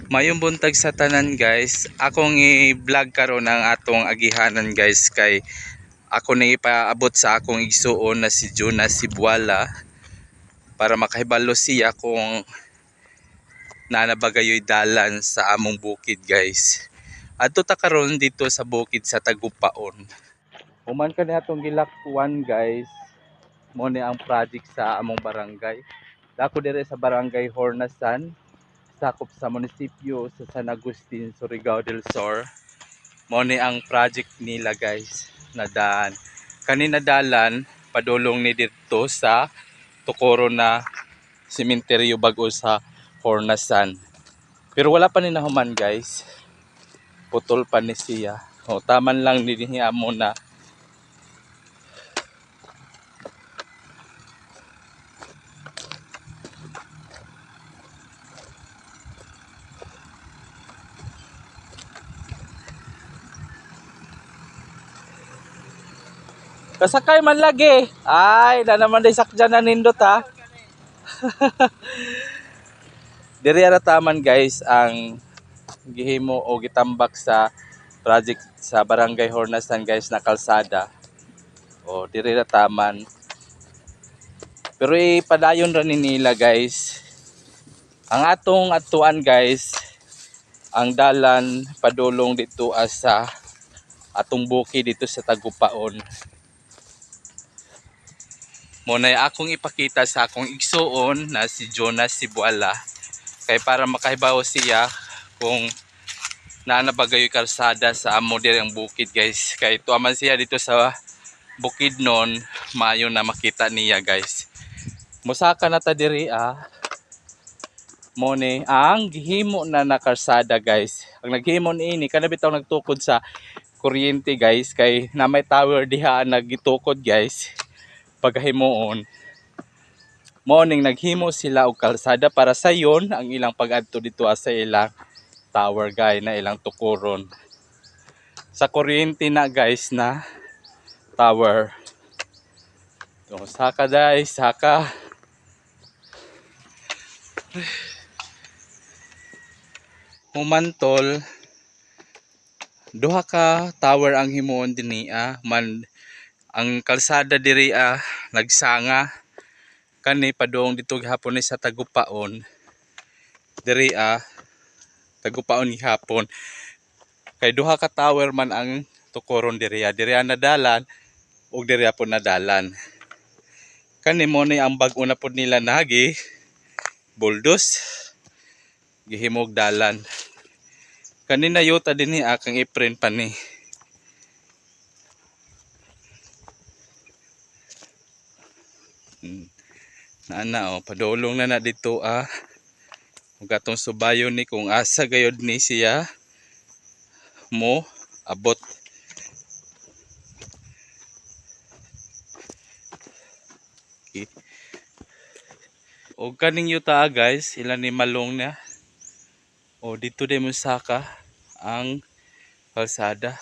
Mayong buntag sa tanan guys. Akong i-vlog karon ang atong agihanan guys kay ako na ipaabot sa akong igsuon na si Jonas Sibuala para makahibalo siya kung nanabagayoy dalan sa among bukid guys. Adto ta karon dito sa bukid sa Tagupaon. Human kani atong gilakwan guys. Mo ni ang project sa among barangay. Dako dire sa barangay Hornasan, sakop sa munisipyo sa San Agustin, Surigao del Sur. Mo ni ang project nila guys na daan. Kanina dalan padulong ni dito sa Tukoro na sementeryo bago sa Hornasan. Pero wala pa ni nahuman guys. Putol pa ni siya. O taman lang niya mo na kasakay man lagi. Ay, na naman day sakyan na nindot ha. Diri ara taman guys ang gihimo o gitambak sa project sa Barangay Hornasan guys na kalsada. O diri ra taman. Pero ipadayon ra ni nila guys. Ang atong atuan guys, ang dalan padulong dito sa atong bukid dito sa Tagupaon. Muna akong ipakita sa akong igsuon na si Jonas Sibuala kay para makahibaw siya kung nanabagayoy kalsada sa amo diri ang bukid guys. Kay tuaman siya dito sa bukid non, mayo na makita niya guys. Musaka na ta diri mo ni ang gihimo na kalsada guys. Ang naghimo ini kana bitaw nagtukod sa kuryente guys kay na may tower diha nagitukod guys. Paghimuon morning naghimo sila og kalsada para sa yon ang ilang pag-adto dito sa ilang tower guys na ilang tukuron sa kuryente na guys na tower. So, saka guys, saka humantol duha ka tower ang himuon dinhi man ang kalsada diri nagsanga kani padung dito gihapon ni sa Tagupaon diri Tagupaon gihapon kay duha ka tower man ang tukuron diri na dalan ug diri po na dalan kani mo ni ang bag-o na pud nila nagi buldos gihimog dalan kanina yuta dinhi kang ipren pa ni. Naana padulong na dito ug atong subayon ni kung asa gayud ni siya mo abot. Okay. Og kaning yuta guys ilan ni malong na o dito din mo saka ang kalsada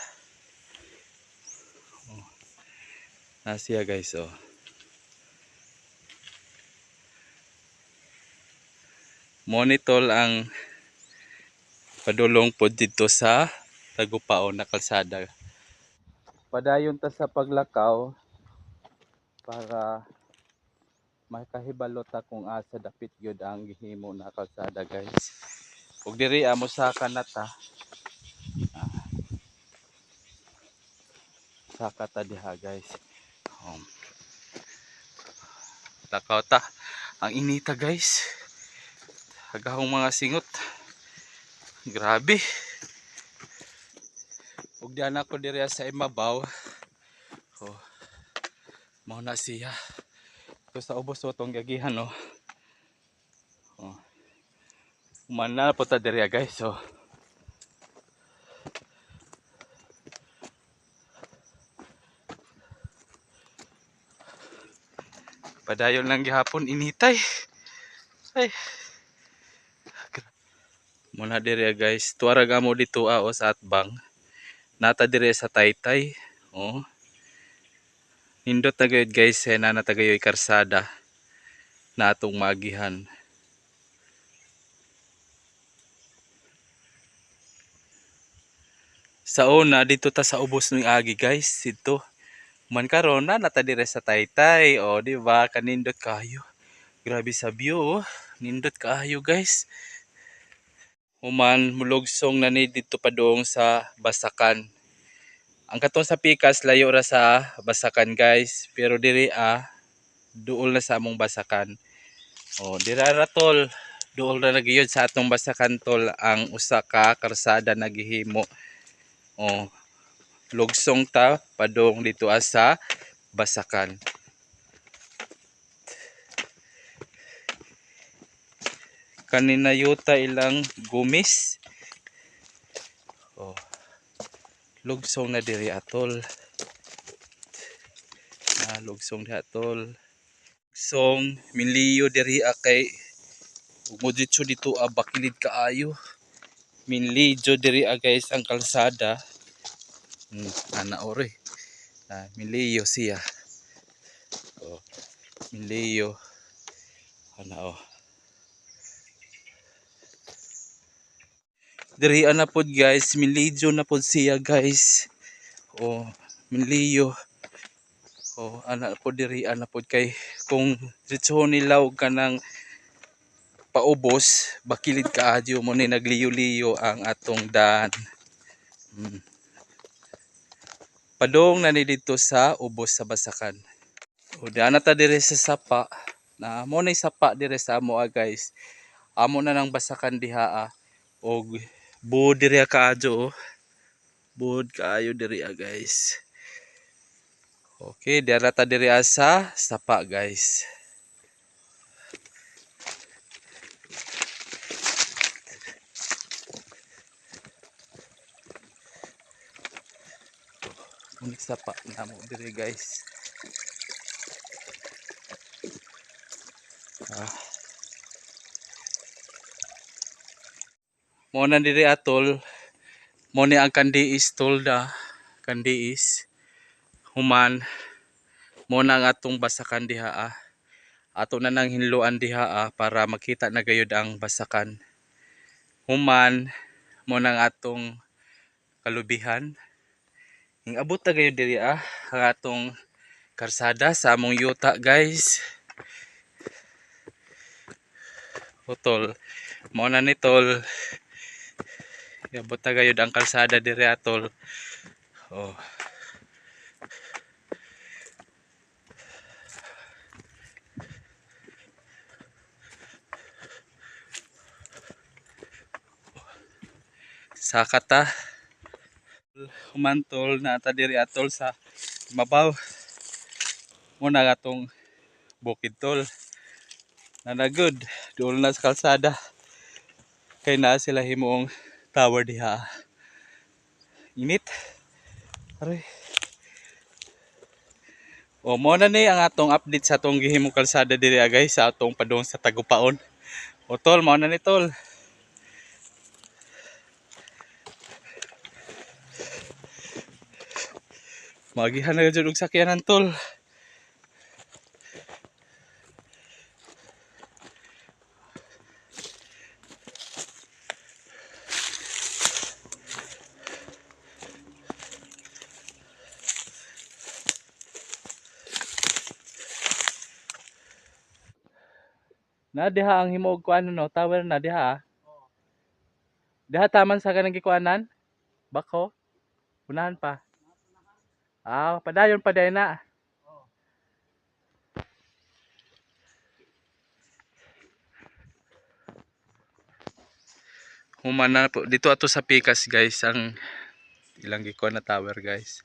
na siya guys monitor ang padulong po dito sa Tagupaon na kalsada. Padayon ta sa paglakaw para makahibalo ta kung asa dapit gyud ang gihimo na kalsada guys. Ug diri amo saka na ta. Saka ta diha guys. Lakaw ta. Ang inita guys. Agahong mga singot. Grabe. Ug diyan ako diri sa imabaw. Mao na siya. Ito sa ubos tong gagihan Umana po ta diri guys Padayon lang gihapon initay. Ay. Muna diri guys, tuarag amo dito sa atbang. Nata diri sa Taytay. Nindot na gayud guys na natagayoy karsada na atong magihan. Sa una dito ta sa ubos ng agi guys, dito. Man karon na nata dire sa Taytay, o di ba? Kanindot kayo. Grabe sa view, oh. Nindot kayo guys. Human mulugsong na ni dito pa doong sa Basakan. Ang katong sa Pikas layo ra sa Basakan guys, pero diri duol na sa among Basakan. Oh, dira ra tol. Duol ra nagyod sa atong Basakan tol ang usa ka karsada nagihimo. Oh, lugsong ta padong dito sa Basakan. Kanina yuta ilang gumis. Oh, lugsong na diri atol. Lugsong di atol. Lugsong minliyo diri kay umuditso dito bakilid kaayo. Minliyo diri guys ang kalsada. Ana ore. Minliyo siya. Oh, minliyo. Ana oh. Diri ana pod guys, minliyo na pod siya guys. Oh, minliyo. Oh, ana po diri ana pod kay kung ditso nila og kanang paubos, bakilid kaadyo mo ni nagliyo-liyo ang atong daan. Padong na ni dito sa ubos sa Basakan. O di ana ta dire sa sapa. Na mo nay sapa dire sa amo guys. Amo na nang Basakan diha og buod diri kaadyo oh. Buod kaayo diri guys. Okay, diara ta diri sa sapa guys. Unik sapa na mo diri guys. Mo na diri atol. Mo ni ang kandiis tolda. Kandiis. Human. Mo na ang atong Basakan diha ato na nang hinluan diha para makita na gayud ang Basakan. Human mo nang atong kalubihan. Ing abot ta gayud diri ang atong karsada sa among yuta guys. Tol. Mo na ni tol. Abot ta gayud ang kalsada diri atol. Oh. Sakata humantol na ta diri atol sa mabaw mo na atong bukid tol nanagod duol na sa kalsada kay naa sila himuong tower diha. Init aray. O mo na ni ang atong update sa atong gihimong kalsada diri guys sa atong padong sa Tagupaon. O tol mo na ni tol. Magihan na jud og sakyanan tol. Na diha ang himuog kuan no, tower na diha. Diha taman sa kanang gikuanan. Bako. Unahan pa. Padayon pa day na. Humana po dito ato sa Pikas guys ang ilang gikuan na tower guys.